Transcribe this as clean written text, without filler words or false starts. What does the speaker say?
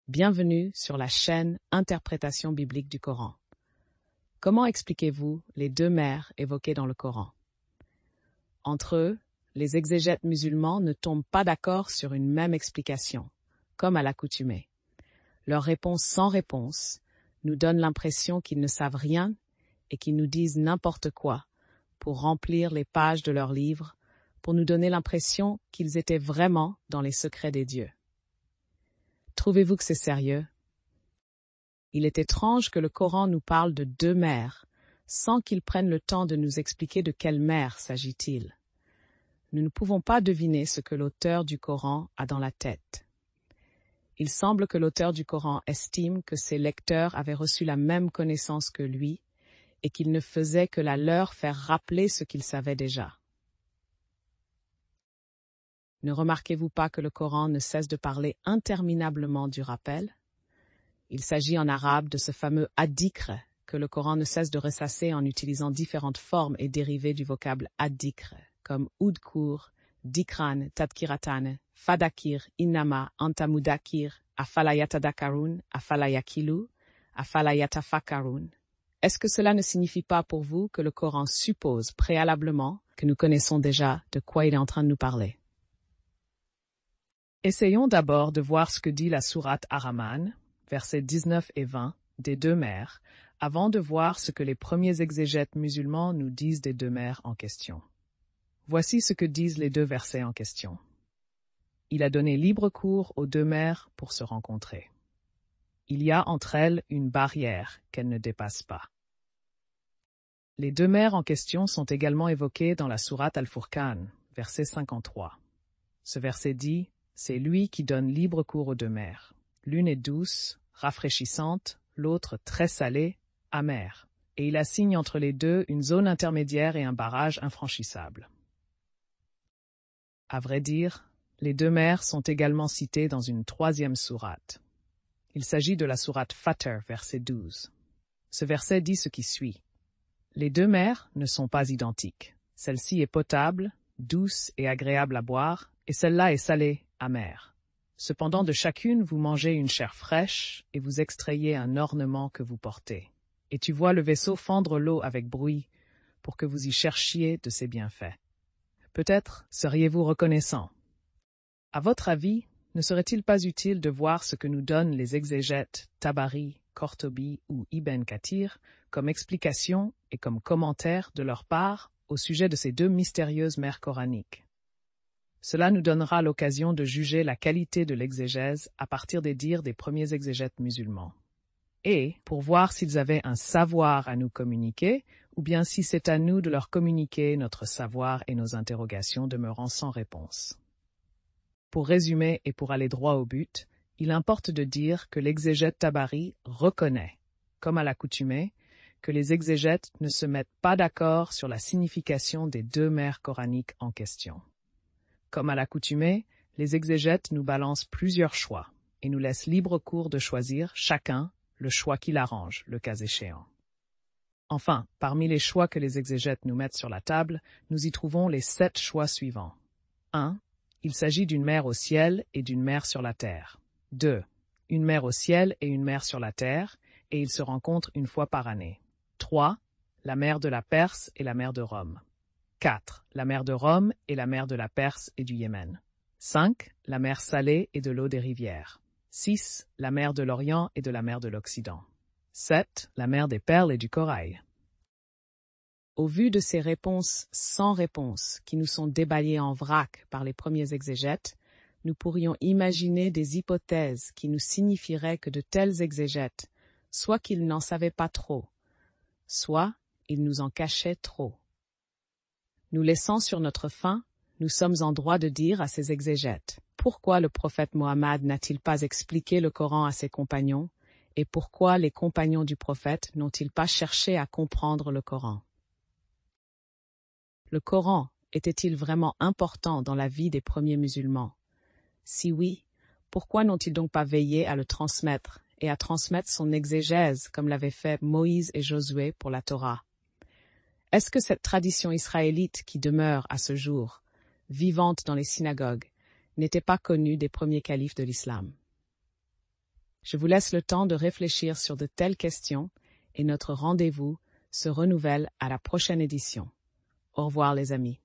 Bienvenue sur la chaîne Interprétation biblique du Coran. Comment expliquez-vous les deux mers évoquées dans le Coran? Entre eux, les exégètes musulmans ne tombent pas d'accord sur une même explication, comme à l'accoutumée. Leurs réponses sans réponse nous donnent l'impression qu'ils ne savent rien et qu'ils nous disent n'importe quoi pour remplir les pages de leurs livres, pour nous donner l'impression qu'ils étaient vraiment dans les secrets des dieux. Trouvez-vous que c'est sérieux? Il est étrange que le Coran nous parle de deux mers, sans qu'il prenne le temps de nous expliquer de quelle mer s'agit-il. Nous ne pouvons pas deviner ce que l'auteur du Coran a dans la tête. Il semble que l'auteur du Coran estime que ses lecteurs avaient reçu la même connaissance que lui et qu'il ne faisait que la leur faire rappeler ce qu'ils savaient déjà. Ne remarquez-vous pas que le Coran ne cesse de parler interminablement du rappel? Il s'agit en arabe de ce fameux ad-dhikr que le Coran ne cesse de ressasser en utilisant différentes formes et dérivés du vocable ad-dhikr, comme udkur, dikran, tadkiratan, fadakir, innama, antamudakir, afalayatadakarun, afalayakilu, afalayatafakarun. Est-ce que cela ne signifie pas pour vous que le Coran suppose préalablement que nous connaissons déjà de quoi il est en train de nous parler? Essayons d'abord de voir ce que dit la sourate Ar-Rahman, versets 19 et 20, des deux mers, avant de voir ce que les premiers exégètes musulmans nous disent des deux mers en question. Voici ce que disent les deux versets en question. Il a donné libre cours aux deux mers pour se rencontrer. Il y a entre elles une barrière qu'elles ne dépassent pas. Les deux mers en question sont également évoquées dans la sourate Al-Furqan, verset 53. Ce verset dit: c'est lui qui donne libre cours aux deux mers. L'une est douce, rafraîchissante, l'autre très salée, amère. Et il assigne entre les deux une zone intermédiaire et un barrage infranchissable. À vrai dire, les deux mers sont également citées dans une troisième sourate. Il s'agit de la sourate Fatir, verset 12. Ce verset dit ce qui suit. Les deux mers ne sont pas identiques. Celle-ci est potable, douce et agréable à boire, et celle-là est salée, amère. Cependant, de chacune, vous mangez une chair fraîche et vous extrayez un ornement que vous portez. Et tu vois le vaisseau fendre l'eau avec bruit pour que vous y cherchiez de ses bienfaits. Peut-être seriez-vous reconnaissant. À votre avis, ne serait-il pas utile de voir ce que nous donnent les exégètes Tabari, Qurtubi ou Ibn Kathir comme explication et comme commentaire de leur part au sujet de ces deux mystérieuses mers coraniques? Cela nous donnera l'occasion de juger la qualité de l'exégèse à partir des dires des premiers exégètes musulmans. Et pour voir s'ils avaient un savoir à nous communiquer, ou bien si c'est à nous de leur communiquer notre savoir et nos interrogations demeurant sans réponse. Pour résumer et pour aller droit au but, il importe de dire que l'exégète Tabari reconnaît, comme à l'accoutumée, que les exégètes ne se mettent pas d'accord sur la signification des deux mers coraniques en question. Comme à l'accoutumée, les exégètes nous balancent plusieurs choix et nous laissent libre cours de choisir, chacun, le choix qui l'arrange, le cas échéant. Enfin, parmi les choix que les exégètes nous mettent sur la table, nous y trouvons les 7 choix suivants. 1. Il s'agit d'une mer au ciel et d'une mer sur la terre. 2. Une mer au ciel et une mer sur la terre, et ils se rencontrent une fois par année. 3. La mer de la Perse et la mer de Rome. 4. La mer de Rome et la mer de la Perse et du Yémen. 5. La mer salée et de l'eau des rivières. 6. La mer de l'Orient et de la mer de l'Occident. 7. La mer des perles et du corail. Au vu de ces réponses sans réponse qui nous sont débalayées en vrac par les premiers exégètes, nous pourrions imaginer des hypothèses qui nous signifieraient que de tels exégètes, soit qu'ils n'en savaient pas trop, soit ils nous en cachaient trop. Nous laissant sur notre faim, nous sommes en droit de dire à ces exégètes: pourquoi le prophète Mohammed n'a-t-il pas expliqué le Coran à ses compagnons, et pourquoi les compagnons du prophète n'ont-ils pas cherché à comprendre le Coran? Le Coran était-il vraiment important dans la vie des premiers musulmans? Si oui, pourquoi n'ont-ils donc pas veillé à le transmettre et à transmettre son exégèse comme l'avaient fait Moïse et Josué pour la Torah? Est-ce que cette tradition israélite qui demeure à ce jour, vivante dans les synagogues, n'était pas connue des premiers califes de l'islam? Je vous laisse le temps de réfléchir sur de telles questions et notre rendez-vous se renouvelle à la prochaine édition. Au revoir les amis.